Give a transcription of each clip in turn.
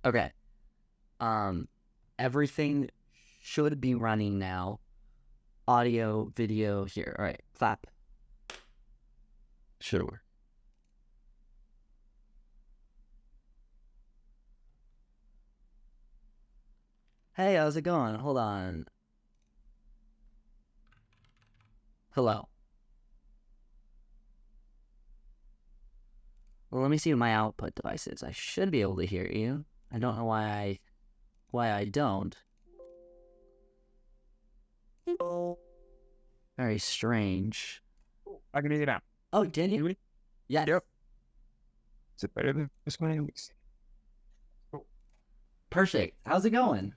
Okay. Everything should be running now. Audio, video here. All right, clap. Should work. Hey, how's it going? Hold on. Hello. Well, let me see what my output device is. I should be able to hear you. I don't know why I don't. Very strange. I can hear you now. Oh, did you? Really? Yes. Yep. Is it better than this one? Perfect. How's it going?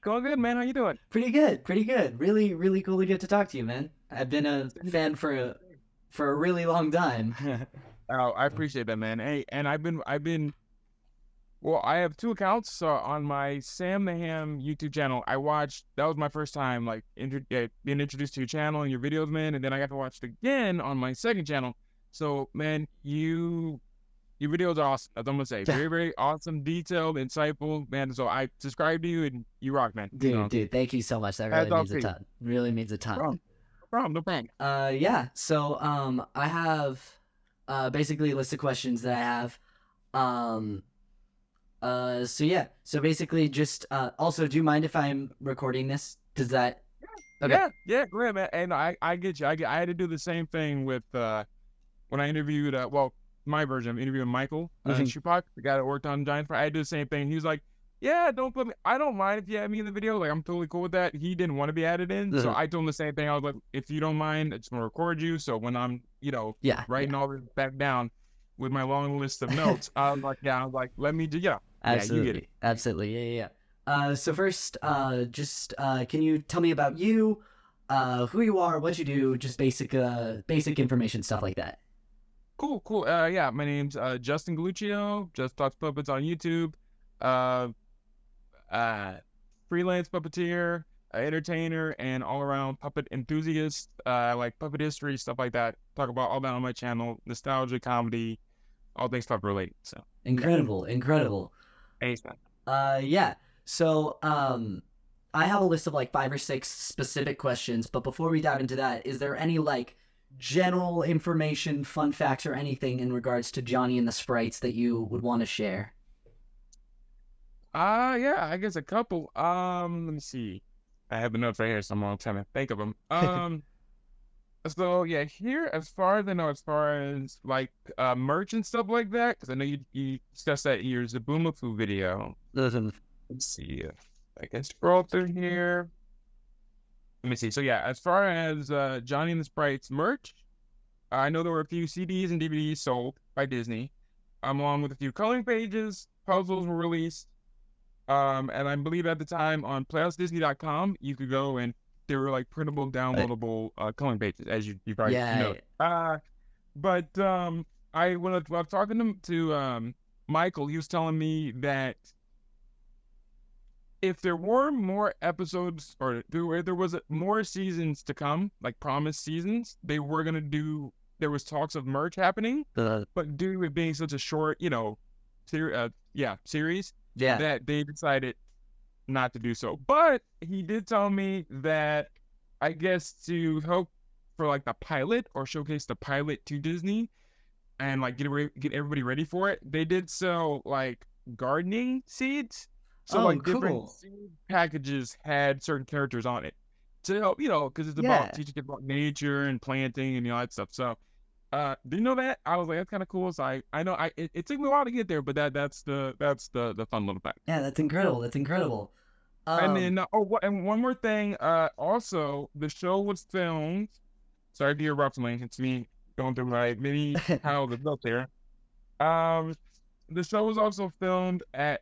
Going good, man. How you doing? Pretty good. Pretty good. Really, really cool to get to talk to you, man. I've been a fan for a really long time. Oh, I appreciate that, man. Hey, and I've been. Well, I have 2 accounts on my Sam the Ham YouTube channel. I watched. That was my first time, like, being introduced to your channel and your videos, man. And then I got to watch it again on my second channel. So, man, your videos are awesome. That's what I'm gonna say. Very, very awesome, detailed, insightful, man. So I subscribe to you, and you rock, man. Dude, thank you so much. That really means a ton. Really means a ton. No problem. No problem. Yeah. So, I have, basically a list of questions that I have. So yeah. So basically, just also, do you mind if I'm recording this? Does that? Okay. Yeah. Go ahead, man. And I get you. I had to do the same thing with when I interviewed. My version of interviewing Michael Schupak, the guy that worked on Giant Fire. I did the same thing. He was like, "Yeah, don't put me. I don't mind if you add me in the video. Like, I'm totally cool with that." He didn't want to be added in, so I told him the same thing. I was like, "If you don't mind, I just want to record you. So when I'm, writing all this back down with my long list of notes, I was like, let me do, Absolutely, you get it. Absolutely, yeah. So first, just can you tell me about you, who you are, what you do, just basic information, stuff like that. Cool. Yeah, my name's Justin Galuccio. Just Talks Puppets on YouTube. Freelance puppeteer, entertainer, and all-around puppet enthusiast. Like puppet history, stuff like that. Talk about all that on my channel. Nostalgia, comedy, all things puppet related. So incredible. Thanks, man. Yeah. So I have a list of like 5 or 6 specific questions, but before we dive into that, is there any like general information, fun facts, or anything in regards to Johnny and the Sprites that you would want to share? Yeah, I guess a couple. Let me see. I have the notes right here, so I'm trying to think of them. So yeah, here, as far as I know, as far as like merch and stuff like that, because I know you discussed that in your Zabumafu video. Listen. Let's see if I can scroll through here. Let me see. So yeah, as far as Johnny and the Sprites merch, I know there were a few CDs and DVDs sold by Disney, along with a few coloring pages. Puzzles were released, and I believe at the time on PlayhouseDisney.com you could go and there were like printable, downloadable coloring pages, as you probably know. But when I was talking to Michael, he was telling me that if there were more episodes, or there was more seasons to come, like promised seasons, they were gonna do. There was talks of merch happening, but due to it being such a short, series, that they decided not to do so. But he did tell me that I guess to help for like the pilot or showcase the pilot to Disney and like get everybody ready for it, they did sell like gardening seeds. So different seed packages had certain characters on it to help, because it's about teaching kids about nature and planting and all that stuff. So, do you know that? I was like, that's kind of cool. So I know it took me a while to get there, but that's the fun little fact. Yeah, that's incredible. And then and one more thing. Also, the show was filmed. Sorry to interrupt, Link. It's me going through my mini how the built there. The show was also filmed at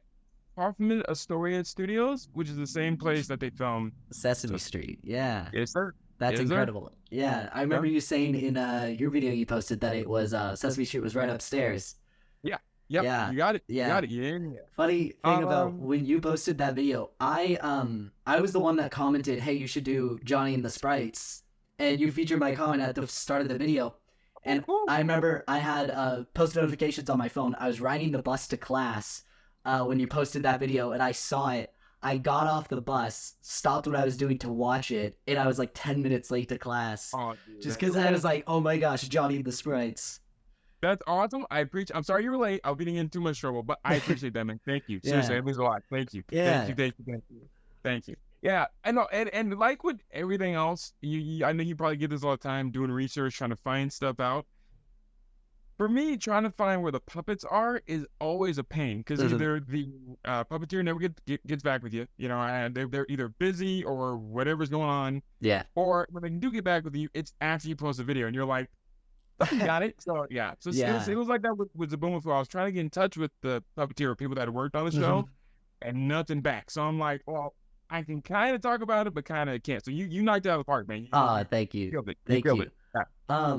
Hoffman Astoria Studios, which is the same place that they filmed Sesame Street. Yeah. Yes, sir. That's incredible. Yeah, I remember you saying in your video you posted that it was Sesame Street was right upstairs. Yeah. You got it. Yeah. You got it. Yeah. Funny thing about when you posted that video, I was the one that commented, "Hey, you should do Johnny and the Sprites," and you featured my comment at the start of the video. And I remember I had post notifications on my phone. I was riding the bus to class when you posted that video, and I saw it. I got off the bus, stopped what I was doing to watch it, and I was like 10 minutes late to class. Oh, dude, Just because I was like, oh my gosh, Johnny and the Sprites. that's awesome. I appreciate. I'm sorry you were late. I was getting in too much trouble, but I appreciate that, man. Thank you. Seriously, Yeah. it means a lot. Thank you. Yeah. Thank you. Thank you. Thank you. Thank you. Yeah, I know. And like with everything else, I know you probably get this all the time, doing research, trying to find stuff out. For me, trying to find where the puppets are is always a pain because Mhm. either the puppeteer never gets back with you, you know, and they're either busy or whatever's going on, Yeah. or when they do get back with you, it's after you post the video and you're like, "Oh, you got it." So yeah, so Yeah. it was like that with Zaboomafoo. I was trying to get in touch with the puppeteer or people that had worked on the show, Mhm. and nothing back. So I'm like, well, I can kind of talk about it, but kind of can't. So you knocked it out of the park, man. Thank you. Killed it. You Thank killed you. it. Yeah.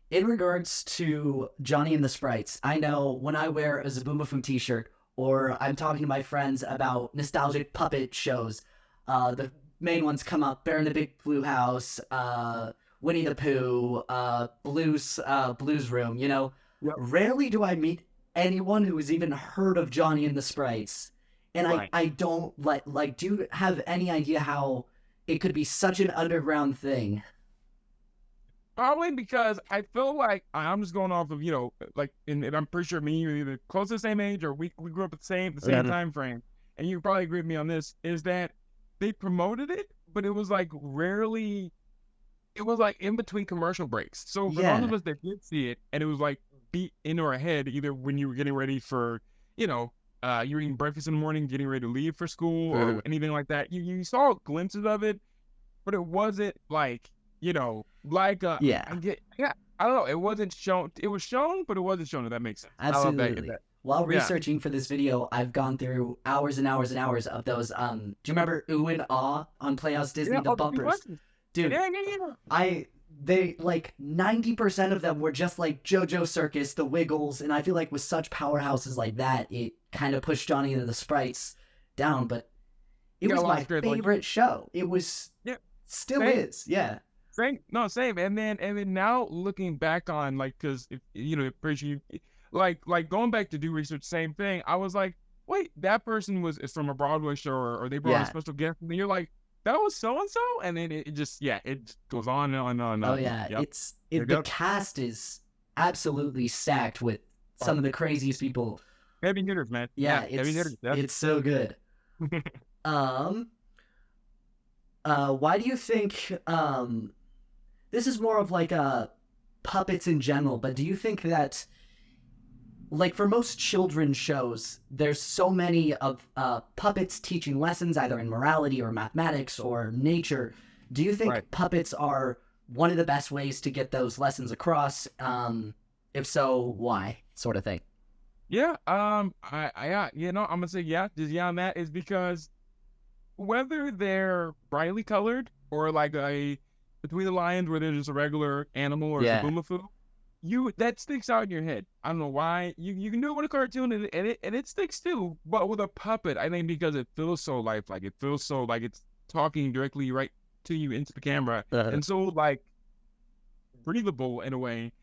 In regards to Johnny and the Sprites, I know when I wear a Zaboomafoo t-shirt or I'm talking to my friends about nostalgic puppet shows, the main ones come up: Bear in the Big Blue House, Winnie the Pooh, Blues Room. You know, Yep. rarely do I meet anyone who has even heard of Johnny and the Sprites, and Right. I don't like. Do you have any idea how it could be such an underground thing? Probably because I feel like I'm just going off of, you know, like, and I'm pretty sure me and you are either close to the same age or we grew up at the same Mhm. time frame. And you probably agree with me on this, is that they promoted it, but it was like rarely, it was like in between commercial breaks. So for those of Yeah. us that did see it, and it was like beat into our head, either when you were getting ready for, you know, you were eating breakfast in the morning, getting ready to leave for school Mhm. or anything like that, you saw glimpses of it, but it wasn't like, you know, like Yeah. yeah, I don't know. It wasn't shown. It was shown, but it wasn't shown. If that makes sense. I love that. Absolutely. While Yeah. researching for this video, I've gone through hours and hours and hours of those. Do you remember Ooh and Ah on Playhouse Disney, Yeah. the Oh, the few bumpers? questions. Dude, Yeah, yeah, yeah. they like 90% of them were just like JoJo Circus, the Wiggles, and I feel like with such powerhouses like that, it kind of pushed Johnny and the Sprites down. But it You got was a lot my of scared, like, favorite show. It was, yeah, still same, is, yeah. same. No, same. And then now looking back on, like, because you know, pretty sure you, like going back to do research, same thing. I was like, wait, that person is from a Broadway show, or they brought a Yeah. special guest, and you're like, that was so and so, and then it just, yeah, it goes on and on and on and Oh on. yeah, Yep. the Yep. cast is absolutely stacked with some of the craziest people. Heavy hitters, man. Yeah, heavy hitters. Yep. it's so good. Um, why do you think this is more of like puppets in general, but do you think that like for most children's shows, there's so many of puppets teaching lessons either in morality or mathematics or nature. Do you think Right. puppets are one of the best ways to get those lessons across? If so, why? Sort of thing. Yeah, you know, I'm gonna say yeah. Just yeah on that is because whether they're brightly colored or like a between the lines where they're just a regular animal or Yeah. Zaboomafoo, that sticks out in your head. I don't know why. You can do it with a cartoon and it sticks too, but with a puppet, I think because it feels so lifelike. It feels so like it's talking directly right to you into the camera, and so like breathable in a way.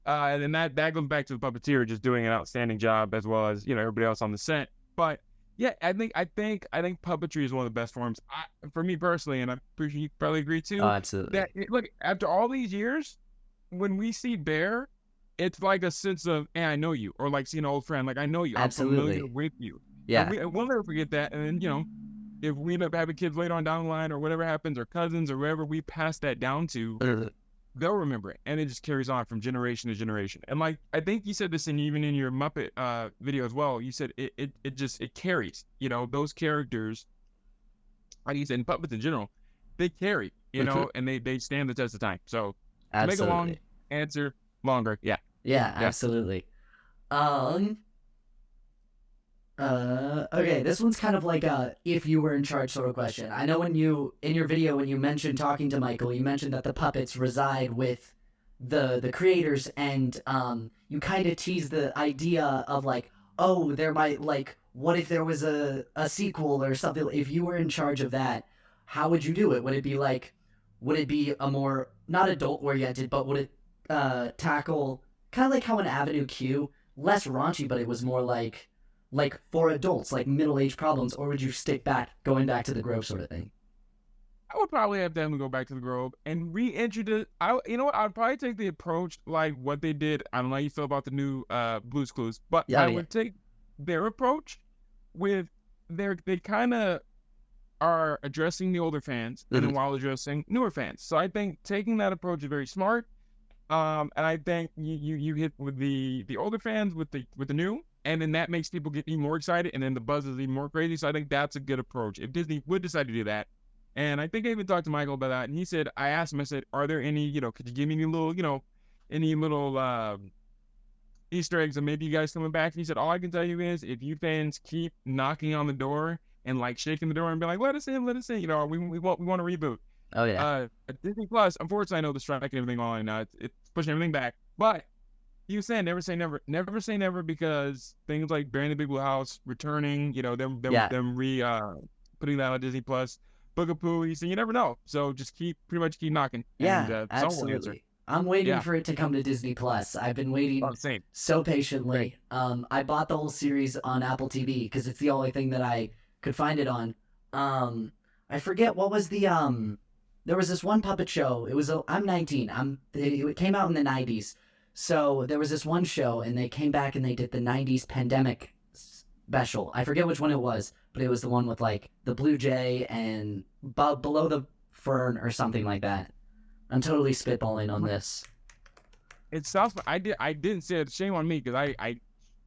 And then that goes back to the puppeteer just doing an outstanding job as well as, you know, everybody else on the set. But yeah, I think puppetry is one of the best forms for me personally, and I'm pretty sure you probably agree too. Absolutely. That look, after all these years, when we see Bear, it's like a sense of, hey, I know you, or like seeing an old friend, like I know you, I'm familiar Absolutely. with you. Yeah. And we'll never forget that. And then, you know, if we end up having kids later on down the line or whatever happens, or cousins or whoever we pass that down to, they'll remember it, and it just carries on from generation to generation. And like I think you said this even in your Muppet video as well. You said it just carries. You know, those characters, like you said, in puppets in general, they carry. You know, and they stand the test of time. So to make a long Absolutely. answer longer, yeah. Yeah, Yeah. absolutely. Okay, this one's kind of like a if you were in charge sort of question. I know when you in your video when you mentioned talking to Michael, you mentioned that the puppets reside with the creators, and you kind of tease the idea of like, oh, there might like what if there was a sequel or something. If you were in charge of that, how would you do it? Would it be a more not adult oriented, but would it tackle kind of like how an Avenue Q, less raunchy, but it was more like like for adults, like middle-aged problems, or would you stick back, going back to the Grove sort of thing? I would probably have them go back to the Grove and reintroduce. You know what? I'd probably take the approach like what they did. I don't know how you feel about the new Blue's Clues, but Yeah, I yeah. would take their approach with they kind of are addressing the older fans and then while addressing newer fans. So I think taking that approach is very smart. And I think you hit with the older fans with the new, and then that makes people get even more excited, and then the buzz is even more crazy. So I think that's a good approach if Disney would decide to do that. And I think I even talked to Michael about that, and he said, I asked him, I said, are there any, could you give me any little, any little Easter eggs, and maybe you guys coming back? And he said, all I can tell you is if you fans keep knocking on the door and like shaking the door and be like, let us in, we want a reboot. Oh yeah. Disney Plus, unfortunately, I know the strike and everything on now. It's pushing everything back. But he was saying never say never. Never say never, because things like Barry in the Big Blue House returning, them putting that on Disney Plus. Boogapoo, he said you never know. So just pretty much keep knocking. Yeah, And someone will answer. absolutely. I'm waiting Yeah. for it to come to Disney Plus. I've been waiting Oh, same. so patiently. I bought the whole series on Apple TV because it's the only thing that I could find it on. I forget what was the there was this one puppet show. It was I'm 19. It came out in the 90s. So there was this one show, and they came back and they did the 90s pandemic special. I forget which one it was, but it was the one with like the Blue Jay and below the fern or something like that. I'm totally spitballing on this. It sounds. I didn't say it. Shame on me, because I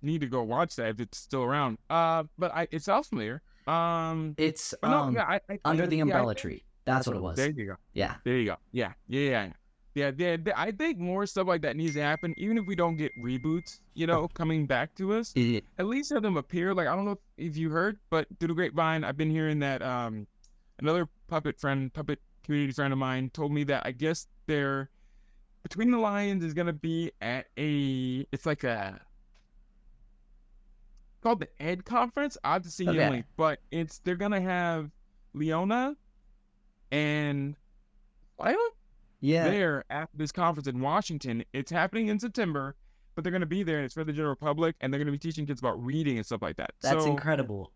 need to go watch that if it's still around. But it sounds familiar. It's But no, yeah, Under the yeah, Umbrella Tree. That's what it was. There you go. Yeah. There you go. Yeah. I think more stuff like that needs to happen, even if we don't get reboots, coming back to us. At least have them appear. Like, I don't know if you heard, but through the grapevine, I've been hearing that another puppet community friend of mine told me that I guess they're Between the Lions is gonna be at it's like called the Ed Conference. I have to see you Okay. link, but they're gonna have Leona and Lila Yeah. there at this conference in Washington. It's happening in September, but they're gonna be there, and it's for the general public, and they're gonna be teaching kids about reading and stuff like that. That's So incredible.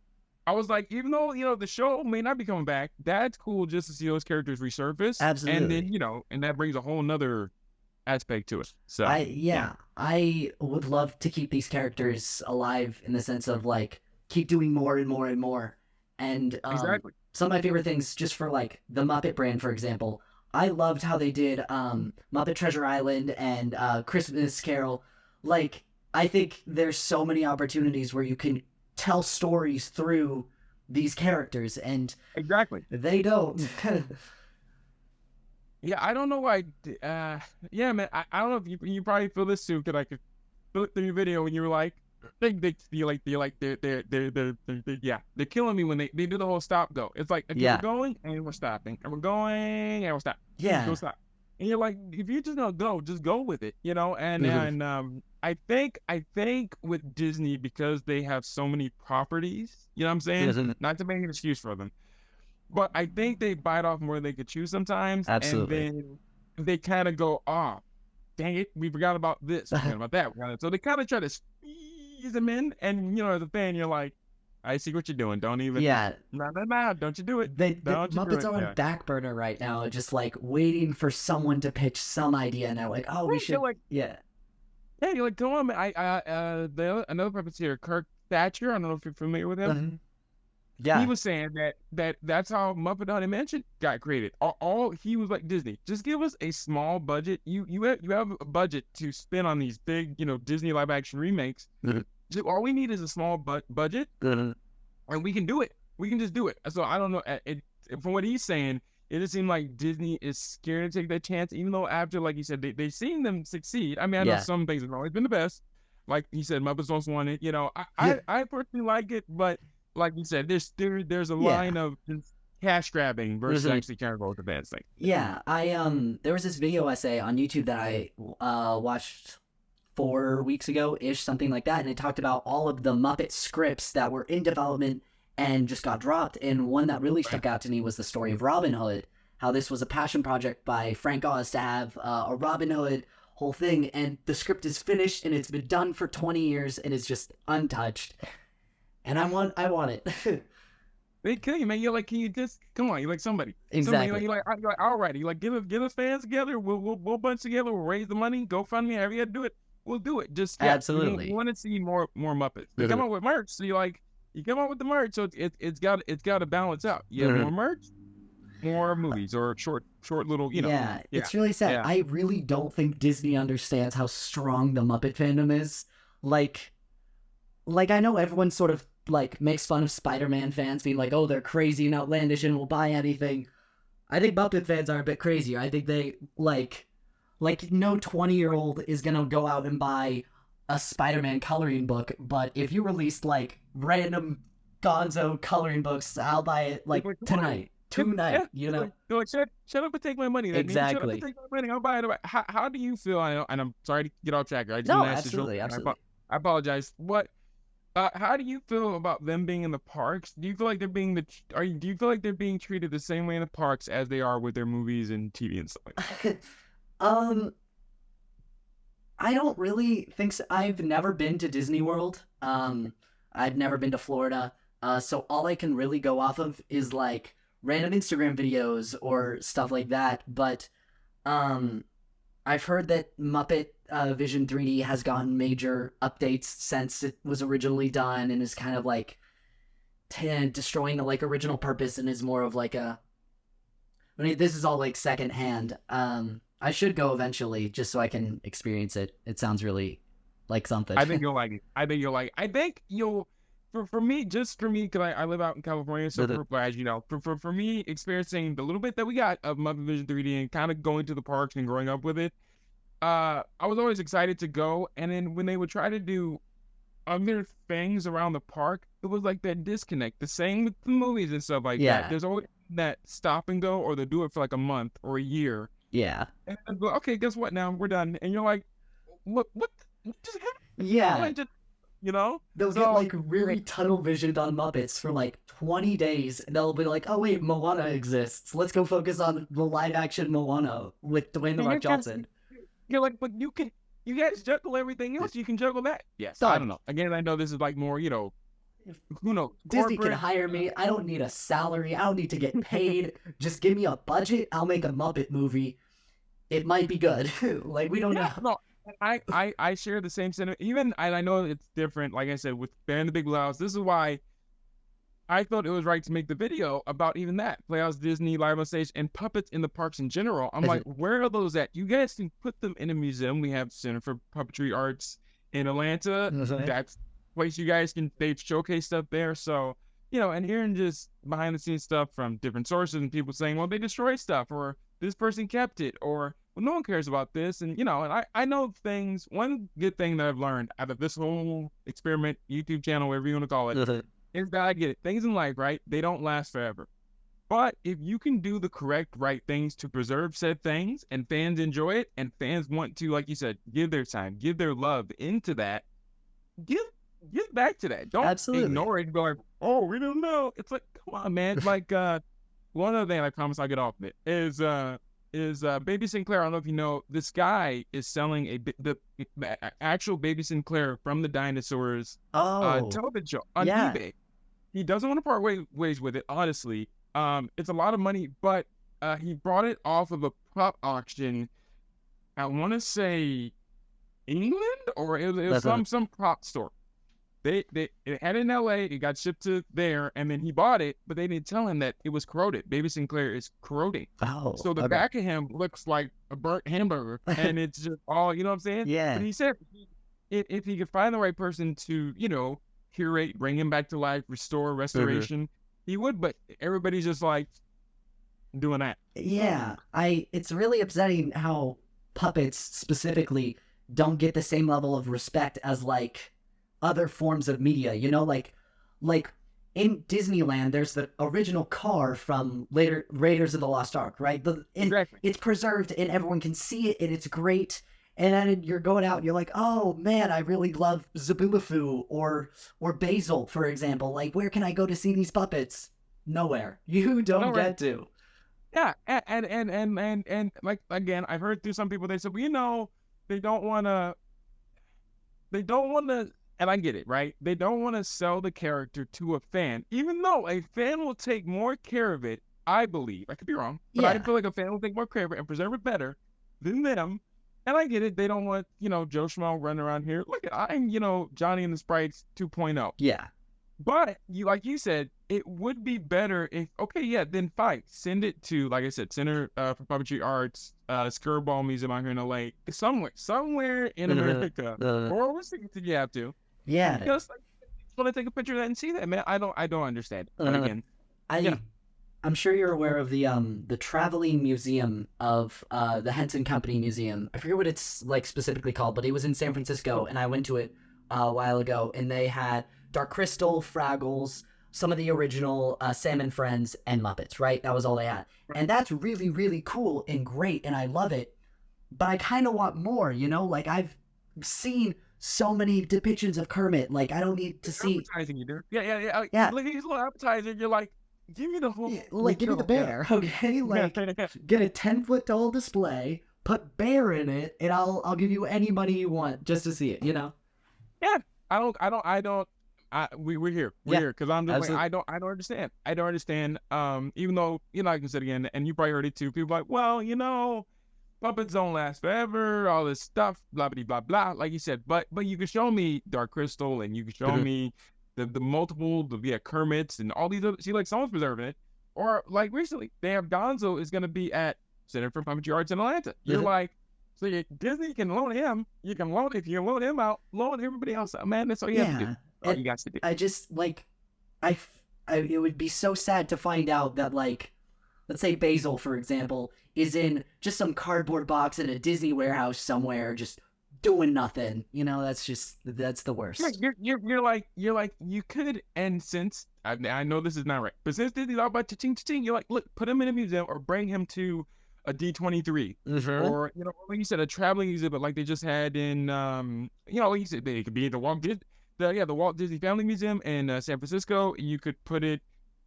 I was like, even though the show may not be coming back, that's cool just to see those characters resurface. Absolutely. And then and that brings a whole nother aspect to it. So I would love to keep these characters alive in the sense of like keep doing more and more and more. And exactly. some of my favorite things, just for like the Muppet brand, for example, I loved how they did Muppet Treasure Island and Christmas Carol. Like, I think there's so many opportunities where you can tell stories through these characters, and Exactly. they don't. Yeah, I don't know why. Yeah, man, I don't know if you probably feel this too, because I could feel it through your video when you were like, they're killing me when they do the whole stop go. It's like, okay, Yeah. we're going and we're stopping, and we're going and we're stopping. Yeah. Go stop. And you're like, if you're just gonna go, just go with it, And I think with Disney, because they have so many properties, you know what I'm saying? Not to make an excuse for them, but I think they bite off more than they could chew sometimes. Absolutely. And then they kind of go, oh, dang it, we forgot about this, we forgot about that. So they kind of try to squeeze them in, and as a fan, you're like, I see what you're doing. Don't even. Yeah. No, don't you do it. The Don't you do Muppets it. are on Yeah. back burner right now, just like waiting for someone to pitch some idea. And they're like, oh, we Right, should. you're like, Yeah. yeah, you're like, come on, man. Another puppeteer, Kirk Thatcher. I don't know if you're familiar with him. Yeah. He was saying that's how Muppet Haunted Mansion got created. All he was like, Disney, just give us a small budget. You have a budget to spend on these big, Disney live action remakes. All we need is a small budget, and we can do it. We can just do it. So I don't know. From what he's saying, it just seemed like Disney is scared to take that chance, even though after, like he said, they've seen them succeed. I mean, I know some things have always been the best. Like he said, Muppets Most Wanted. I personally like it, but like you said, there's a line of just cash grabbing versus actually caring about the band's thing. Yeah. There was this video essay on YouTube that I watched 4 weeks ago ish, something like that, and it talked about all of the Muppet scripts that were in development and just got dropped. And one that really stuck out to me was the story of Robin Hood, how this was a passion project by Frank Oz to have a Robin Hood whole thing, and the script is finished and it's been done for 20 years and it's just untouched. and I want it. They kill you, man. You're like, can you just come on? You're like somebody. Exactly. You're like, all right. You like, get us fans together. We'll bunch together. We'll raise the money. Go fund me. However you do it, we'll do it. Just yeah, we Absolutely. want to see more Muppets. They come up with merch, so you come up with the merch, so it's got to balance out. You have more merch, more movies, or short little, Yeah, yeah, it's really sad. yeah. I really don't think Disney understands how strong the Muppet fandom is. Like, like I know everyone sort of like makes fun of Spider-Man fans being like, "Oh, they're crazy and outlandish and will buy anything." I think Muppet fans are a bit crazier. I think they like no 20-year-old is gonna go out and buy a Spider-Man coloring book, but if you released like random Gonzo coloring books, I'll buy it like Like, come on. tonight, tonight. Yeah, You know they're like, shut up and take my money. That nigga, shut up and exactly. take my money. I'll buy it. How do you feel? I know, and I'm sorry to get off track. I just want No, to ask this real absolutely, quick. absolutely. I apologize. How do you feel about them being in the parks? Do you feel like they're being do you feel like they're being treated the same way in the parks as they are with their movies and TV and stuff like that? um, I don't really think so. I've never been to Disney World. I've never been to Florida. So all I can really go off of is like random Instagram videos or stuff like that. But um, I've heard that Muppet Vision 3D has gotten major updates since it was originally done and is kind of like destroying the like original purpose and is more of like a. I mean, this is all like secondhand. I should go eventually just so I can experience it. It sounds really like something. I think you'll like it. I think you'll. For me, just for me, because I live out in California, so as you know, for me, experiencing the little bit that we got of Muppet Vision 3D and kind of going to the parks and growing up with it, I was always excited to go. And then when they would try to do other things around the park, it was like that disconnect. The same with the movies and stuff like that. Yeah, There's always that stop and go, or they do it for like a month or a year. yeah, And then, okay, guess what? Now we're done. And you're like, what just happened? yeah. I just, you know? They'll get So like really tunnel visioned on Muppets for like 20 days, and they'll be like, "Oh wait, Moana exists. Let's go focus on the live action Moana with Dwayne the and Rock Johnson." you're like, but you guys juggle everything else. You can juggle that. Yes, I don't Done. know. Again, I know this is like more, who knows, Disney can corporate. hire me. I don't need a salary. I don't need to get paid. Just give me a budget. I'll make a Muppet movie. It might be good. Like we don't know. Yeah, no, I share the same sentiment. Even and I know it's different. Like I said, with Band the Big Blue House, this is why I thought it was right to make the video about even that Playhouse, Disney, live on stage, and puppets in the parks in general. I'm like, where are those at? You guys can put them in a museum. We have Center for Puppetry Arts in Atlanta. That's a place you guys can showcase stuff there. So and hearing just behind the scenes stuff from different sources and people saying, well, they destroyed stuff, or this person kept it, or well, no one cares about this. And and I know things. One good thing that I've learned out of this whole experiment, YouTube channel, whatever you want to call it, is that I get it. Things in life, right? They don't last forever. But if you can do the correct, right things to preserve said things, and fans enjoy it, and fans want to, like you said, give their time, give their love into that, give back to that. Don't Absolutely. ignore it and go like, oh, we don't know. It's like, come on, man. Like one other thing I promise I'll get off of it is Baby Sinclair. I don't know if you know, this guy is selling the actual Baby Sinclair from the dinosaurs Oh, television show on yeah. eBay. He doesn't want to part ways with it, honestly. It's a lot of money, but he brought it off of a prop auction. I want to say England, or it was some prop store. It had it in LA, it got shipped to there, and then he bought it, but they didn't tell him that it was corroded. Baby Sinclair is corroding. Oh, So the back of him looks like a burnt hamburger, and it's just all, you know what I'm saying? Yeah. But he said if he could find the right person to, curate, bring him back to life, restore, restoration, he would, but everybody's just like doing that. Yeah, it's really upsetting how puppets specifically don't get the same level of respect as like other forms of media, like in Disneyland there's the original car from later Raiders of the Lost Ark, right? Exactly. It's preserved and everyone can see it and it's great. And then you're going out and you're like, oh man, I really love Zabulafu or Basil, for example. Like, where can I go to see these puppets? Nowhere. You don't get to. Yeah, and like, again, I've heard through some people, they said, well, they don't want to and I get it, right? They don't want to sell the character to a fan, even though a fan will take more care of it, I believe. I could be wrong, but I Yeah. feel like a fan will take more care of it and preserve it better than them. And I get it. They don't want, Joe Schmo running around here. Look, I'm, Johnny and the Sprites 2.0. Yeah. But like you said, it would be better if, okay, yeah, then fine. Send it to, like I said, Center for Puppetry Arts, Skirball Museum out here in LA, somewhere in America, or overseas if you have to. Yeah. Just like, want to take a picture of that and see that, man. I don't understand. But again, yeah. I'm sure you're aware of the traveling museum of the Henson Company Museum. I forget what it's like specifically called, but it was in San Francisco, and I went to it a while ago, and they had Dark Crystal, Fraggles, some of the original Sam and Friends, and Muppets, right? That was all they had. And that's really, really cool and great, and I love it. But I kind of want more, Like, I've seen so many depictions of Kermit. Like, I don't need to see... Advertising, you do. Yeah. Yeah. Like, these little appetizer, you're like, give me the whole... Like, give me the bear, okay? Like, get a 10-foot tall display, put bear in it, and I'll give you any money you want just to see it, Yeah. We're here. We're here because I'm just like, I don't understand. I don't understand. Even though, like I said again, and you probably heard it too. People are like, well, puppets don't last forever. All this stuff, blah blah blah blah. Like you said, but you can show me Dark Crystal, and you can show me the multiple, Kermits and all these other. See, like someone's preserving it, or like recently they have Gonzo is going to be at Center for Puppetry Arts in Atlanta. You're like. So Disney can loan him. You can loan if you loan him out, loan everybody else out, man. That's all you have to do. All you got to do. I just it would be so sad to find out that, like, let's say Basil, for example, is in just some cardboard box in a Disney warehouse somewhere, just doing nothing. That's the worst. You're like you could, and since I know this is not right, but since Disney's all about cha-ching, you're like, look, put him in a museum or bring him to a D23, or like you said, a traveling exhibit like they just had in like you said, they could be in the Walt Disney Family Museum in San Francisco. You could put it.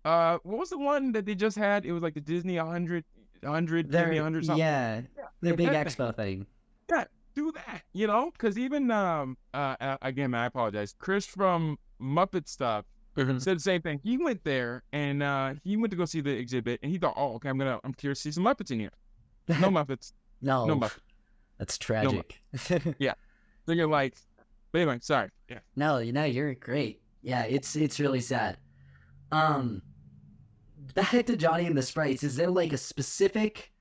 What was the one that they just had? It was like the Disney 100 Disney 100 something. Yeah, their big expo thing. Yeah, do that. Because even again, I apologize. Chris from Muppet Stuff said the same thing. He went there and he went to go see the exhibit, and he thought, oh, okay, I'm curious to see some Muppets in here. No Muppets. No Muppets. That's tragic. No yeah. So you're like, but anyway, sorry. Yeah. No, you're great. Yeah, it's really sad. Back to Johnny and the Sprites. Is there like a specific,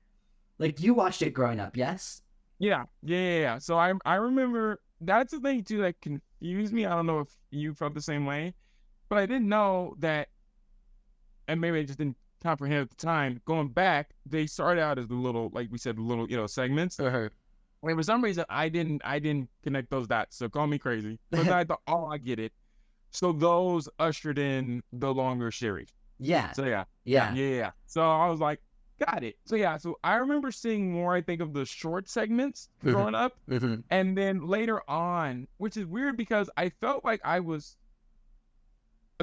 like, you watched it growing up? Yes. Yeah. So I remember that's the thing too that confused me. I don't know if you felt the same way, but I didn't know that, and maybe I just didn't comprehend at the time. Going back, they started out as the little, like we said, the little segments. And for some reason, I didn't connect those dots. So call me crazy, but I thought, oh, I get it. So those ushered in the longer series. Yeah. So yeah. So I was like, got it. So yeah. So I remember seeing more, I think, of the short segments growing up, and then later on, which is weird because I felt like I was.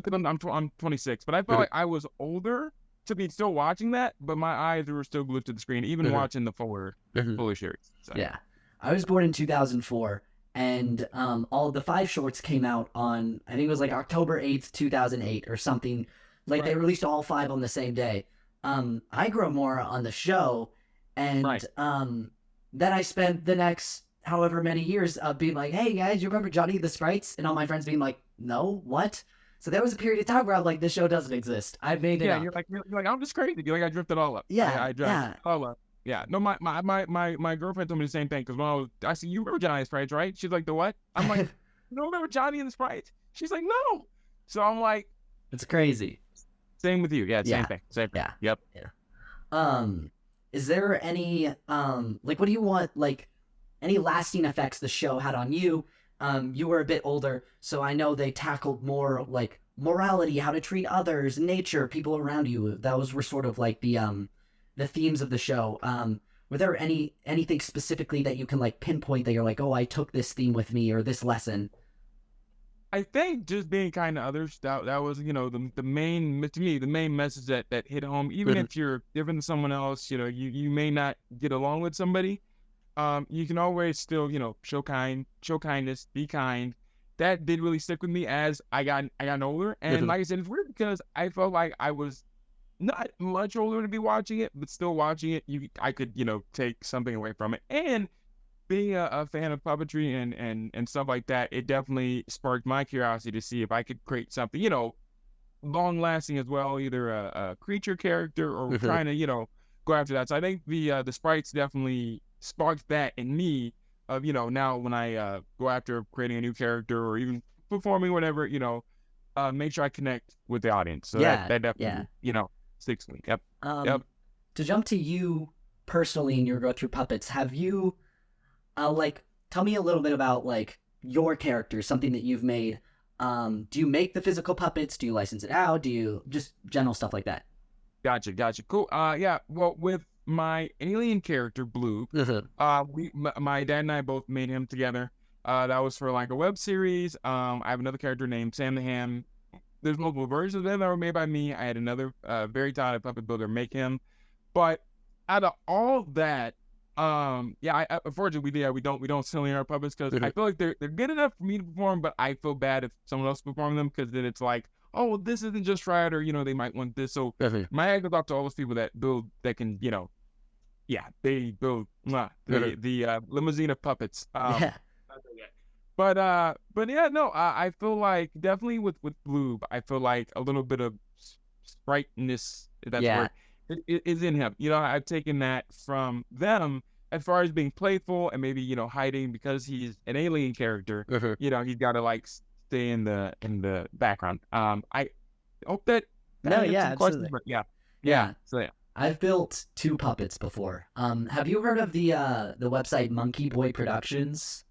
I'm 26, but I felt like I was older to be still watching that, but my eyes were still glued to the screen, even watching the fuller series. So. Yeah. I was born in 2004, and all the 5 shorts came out on, I think it was like October 8th, 2008 or something. Like, they released all 5 on the same day. I grew up more on the show, and then I spent the next however many years being like, hey guys, you remember Johnny the Sprites? And all my friends being like, no, what? So there was a period of time where I'm like, this show doesn't exist. I made it up. You're like, I'm just crazy. You're like, I drifted all up. Yeah, I drifted all up. Yeah, no, my girlfriend told me the same thing, because when I said, you remember Johnny and the Sprites, right? She's like, the what? I'm like, you don't remember Johnny and the Sprites? She's like, no. So I'm like, it's crazy. Same with you. Yeah, same thing. Same thing. Yeah. Yep. Yeah. Is there any like, what do you want, like, any lasting effects the show had on you? You were a bit older, so I know they tackled more like morality, how to treat others, nature, people around you. Those were sort of like the themes of the show. Were there anything specifically that you can like pinpoint that you're like, oh, I took this theme with me, or this lesson? I think just being kind to others, that was, the main, to me, the main message that hit home. Even if you're different than someone else, you may not get along with somebody. You can always still, show kindness, be kind, that did really stick with me as I got older. And like I said, it's weird because I felt like I was not much older to be watching it, but still watching it, I could, take something away from it. And being a fan of puppetry and stuff like that, it definitely sparked my curiosity to see if I could create something, long lasting as well, either a creature character or trying to, go after that. So I think the sprites definitely sparked that in me of, now when I go after creating a new character or even performing whatever, make sure I connect with the audience. So Yeah, that yeah. definitely, sticks with me. Yep. Yep. To jump to you personally in your growth through puppets, have you like tell me a little bit about like your character, something that you've made. Do you make the physical puppets? Do you license it out? Do you just general stuff like that? Gotcha. Cool. Yeah. Well, with my alien character, Blue, my dad and I both made him together. That was for like a web series. I have another character named Sam the Ham. There's multiple versions of them that were made by me. I had another very talented puppet builder make him. But out of all that, unfortunately we don't sell any of our puppets because I feel like they're good enough for me to perform, but I feel bad if someone else perform them because then it's like, oh, well, this isn't just right, or they might want this. So my hat goes off to all those people that build that can, they build the limousine of puppets. Yeah. But yeah, no, I feel like definitely with Blue, I feel like a little bit of spriteness, if that's the word, is in him. I've taken that from them as far as being playful and maybe, hiding because he's an alien character. He's got to like stay in the background. I hope that No, answers yeah, some questions, absolutely. but yeah. So yeah. I've built 2 puppets before. Have you heard of the website Monkey Boy Productions?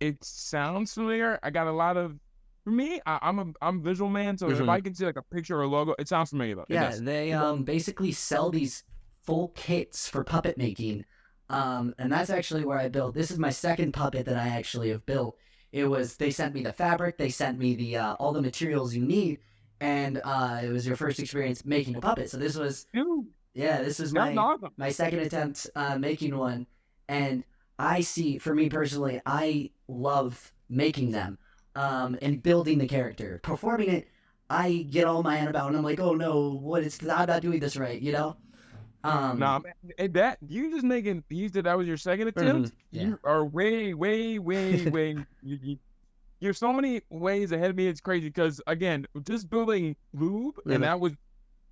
It sounds familiar. I got a lot of. For me, I'm a visual man, so if I can see like a picture or a logo, it sounds familiar though. Yeah, they basically sell these full kits for puppet making, and that's actually where I built. This is my second puppet that I actually have built. They sent me the fabric, they sent me the all the materials you need, and it was your first experience making a puppet. So this was my second attempt making one, and for me personally, I love making them. And building the character. Performing it, I get all my head about, and I'm like, oh no, I'm not doing this right, Nah, man, that you just making you said that was your second attempt. Yeah. You are way. You're so many ways ahead of me. It's crazy because again, just building Lube, and that was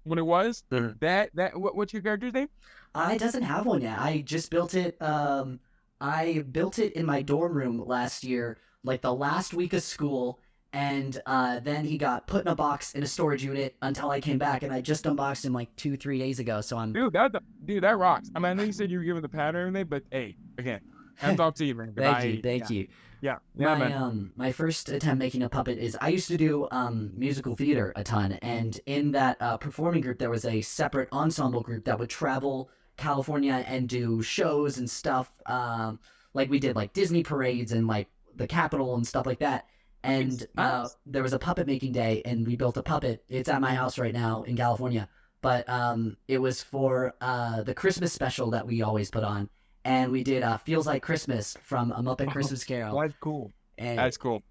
when it was. What's your character's name? It doesn't have one yet. I just built it. I built it in my dorm room last year, like the last week of school, and then he got put in a box in a storage unit until I came back, and I just unboxed him like 2-3 days ago. So I'm that rocks. I mean, I know you said you were giving the pattern and everything, but hey, again, hands off to you, man. Thank you. Yeah, man. My first attempt making a puppet is I used to do musical theater a ton, and in that performing group there was a separate ensemble group that would travel California and do shows and stuff. Like we did like Disney parades and like the Capitol and stuff like that. And there was a puppet making day, and we built a puppet. It's at my house right now in California. But it was for the Christmas special that we always put on. And we did Feels Like Christmas from A Muppet Christmas Carol. That's cool. And that's cool.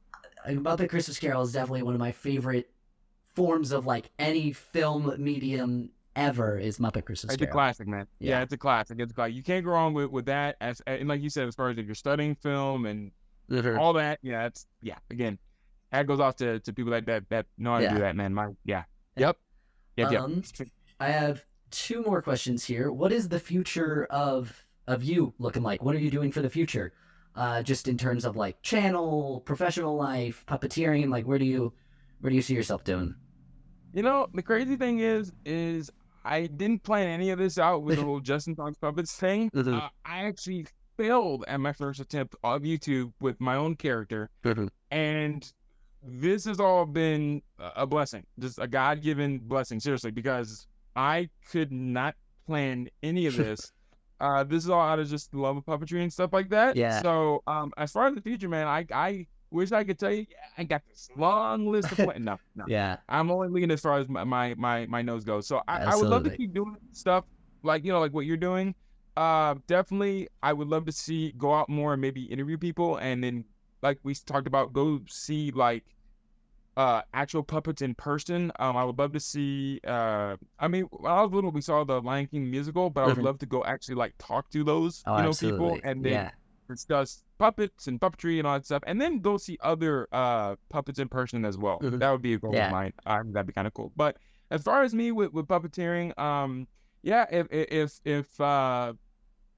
A Muppet Christmas Carol is definitely one of my favorite forms of like any film medium ever is Muppet Christmas Carol. It's a classic, man. Yeah, it's a classic. You can't go wrong with that. And like you said, as far as if you're studying film and all that, again, that goes off to people that know how to do that, man. Yep. I have 2 more questions here. What is the future of you looking like? What are you doing for the future? Just in terms of like channel, professional life, puppeteering, like where do you see yourself doing? The crazy thing is I didn't plan any of this out with the whole Justin Talks Puppets thing. I actually failed at my first attempt of YouTube with my own character. And this has all been a blessing, just a God-given blessing, seriously, because I could not plan any of this. This is all out of just the love of puppetry and stuff like that. Yeah. So as far as the future, man, I wish I could tell you, I got this long list of plans. No. Yeah. I'm only looking as far as my nose goes. So I would love to keep doing stuff like like what you're doing. Definitely, I would love to go out more and maybe interview people and then like we talked about, go see like actual puppets in person. I would love to see. I mean, when I was little, we saw the Lion King musical, but I would Mhm. love to go actually like talk to those, Oh, people, absolutely. and then Yeah. discuss puppets and puppetry and all that stuff, and then go see other puppets in person as well. Mhm. That would be a goal of Yeah. mine. That'd be kind of cool. But as far as me with puppeteering, yeah,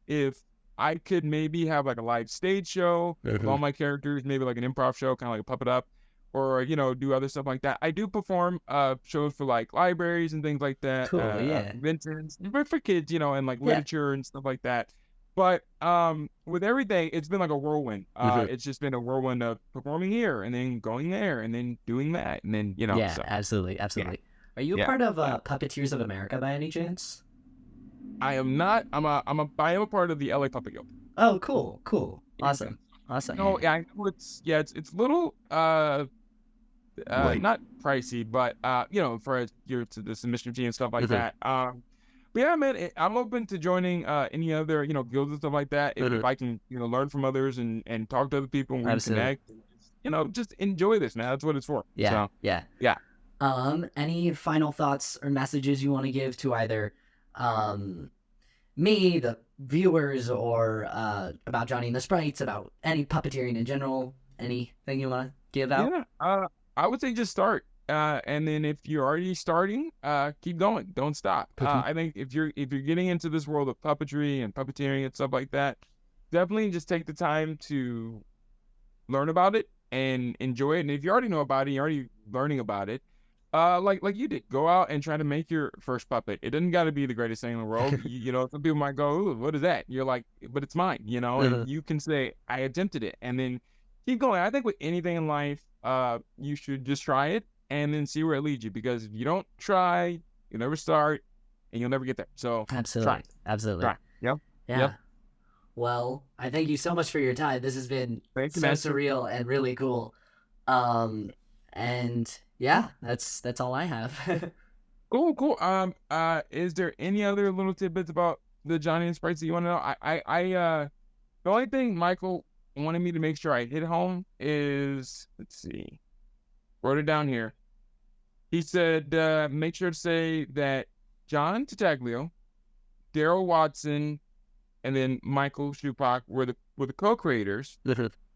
if I could maybe have like a live stage show with all Mhm. my characters, maybe like an improv show, kind of like a puppet up, or do other stuff like that. I do perform shows for like libraries and things like that, Cool. Yeah. conventions, but for kids, and like Yeah. literature and stuff like that. But with everything, it's been like a whirlwind. Mhm. It's just been a whirlwind of performing here and then going there and then doing that and then Yeah. so Absolutely. yeah, Absolutely. Are you a yeah, part of yeah. Puppeteers of America by any chance? I am not. I am a part of the LA Puppet Guild. Oh, cool. Cool. Yeah. Awesome. Awesome. No, yeah, I know it's little Like. not pricey, but for your to the submission fee and stuff like Mhm. that. But yeah, man, I'm open to joining any other guilds and stuff like that if Mhm. I can learn from others and talk to other people and we can Absolutely. connect. And just enjoy this, man. That's what it's for. Yeah. So Yeah. yeah. Any final thoughts or messages you want to give to either um me, the viewers, or about Johnny and the Sprites, about any puppeteering in general? Anything you want to give out? Yeah, I would say just start. And then if you're already starting, keep going. Don't stop. Mhm. I think if you're getting into this world of puppetry and puppeteering and stuff like that, definitely just take the time to learn about it and enjoy it. And if you already know about it, you're already learning about it. Like you did, go out and try to make your first puppet. It doesn't got to be the greatest thing in the world. Some people might go, "Ooh, what is that?" You're like, "But it's mine," and Mhm. you can say, "I attempted it," and then keep going. I think with anything in life, you should just try it and then see where it leads you. Because if you don't try, you never start, and you'll never get there. So try, Absolutely. Absolutely. try. Yep, Yeah. yep. Well, I thank you so much for your time. This has been Thank you, so man. surreal and really cool. And yeah, that's all I have. Cool, cool. Is there any other little tidbits about the Johnny and Sprites that you want to know? The only thing Michael wanted me to make sure I hit home is, let's see, wrote it down here. He said, make sure to say that John Tataglio, Daryl Watson, and then Michael Schupak were the co-creators.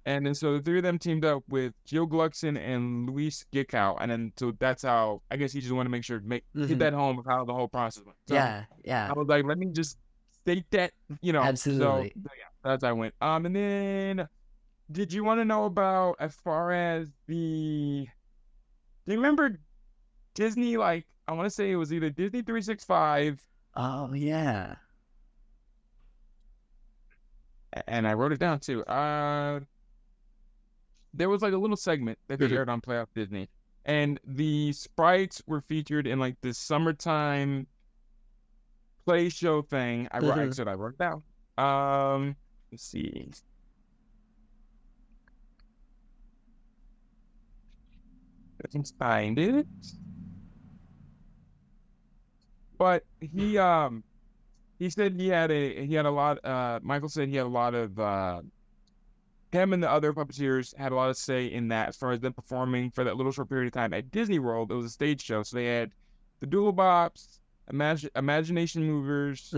And then so the three of them teamed up with Jill Gluckson and Luis Gickow. And then so that's how, I guess he just wanted to make sure hit that home of how the whole process went. So Yeah, yeah. I was like, let me just state that, Absolutely. So yeah, that's how I went. And then did you want to know about as far as do you remember Disney, like, I want to say it was either Disney 365, Oh yeah. and I wrote it down too. There was like a little segment that they aired on Playoff Disney, and the Sprites were featured in like this summertime play show thing. I wrote it down. Let's see. I can find it. But he said he had a lot. Michael said he had a lot of him and the other puppeteers had a lot of say in that as far as them performing for that little short period of time at Disney World. It was a stage show, so they had the Doodle Bops, Imagination Movers,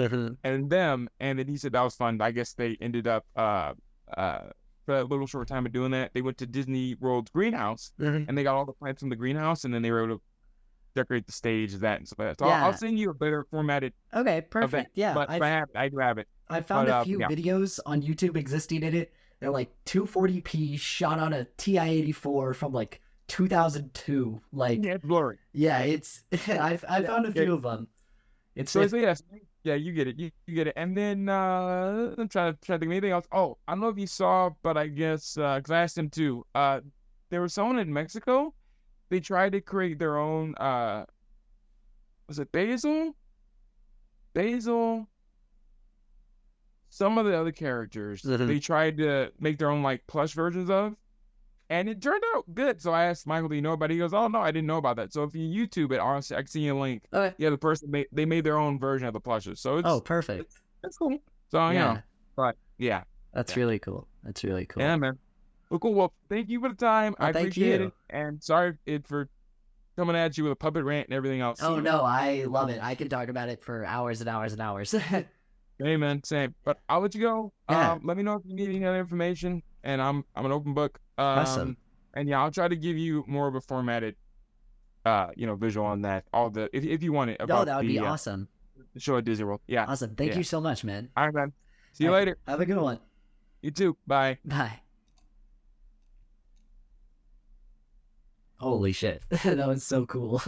and them. And then he said that was fun. I guess they ended up for that little short time of doing that, they went to Disney World's greenhouse and they got all the plants in the greenhouse, and then they were able to decorate the stage, that and stuff like that. So Yeah. I'll send you a better formatted Okay, perfect. event. Yeah, But I do have it. I found But, a few yeah. videos on YouTube existing in it. They're like 240p shot on a TI-84 from like 2002. Like Yeah, it's blurry. yeah, it's I found a few of them. It's So yes, yeah, you get it. You get it. And then I'm trying to think of anything else. Oh, I don't know if you saw, but I guess because I asked him too. There was someone in Mexico. They tried to create their own. Was it Basil? Basil. Some of the other characters they tried to make their own like plush versions of, and it turned out good. So I asked Michael, "Do you know about it?" He goes, "Oh no, I didn't know about that." So if you YouTube it, honestly, I can see a link. Okay. Yeah, the person they made their own version of the plushes. So it's perfect. it's cool. So Yeah. but yeah, That's Yeah. really cool. That's really cool. yeah, man. Well, cool. Well, thank you for the time. Oh, I thank appreciate you. it. And sorry for coming at you with a puppet rant and everything else. Oh no, I love it. I can talk about it for hours and hours and hours. Hey, man, same. But I'll let you go. Yeah, Let me know if you need any other information, and I'm an open book. awesome. And yeah, I'll try to give you more of a formatted, visual on that. All the if you want it No, about that would be the awesome. show at Disney World. Yeah, Awesome. Thank yeah. you so much, man. All right, man. See you All right, later. have a good one. You too. Bye. Bye. Holy shit. That was so cool.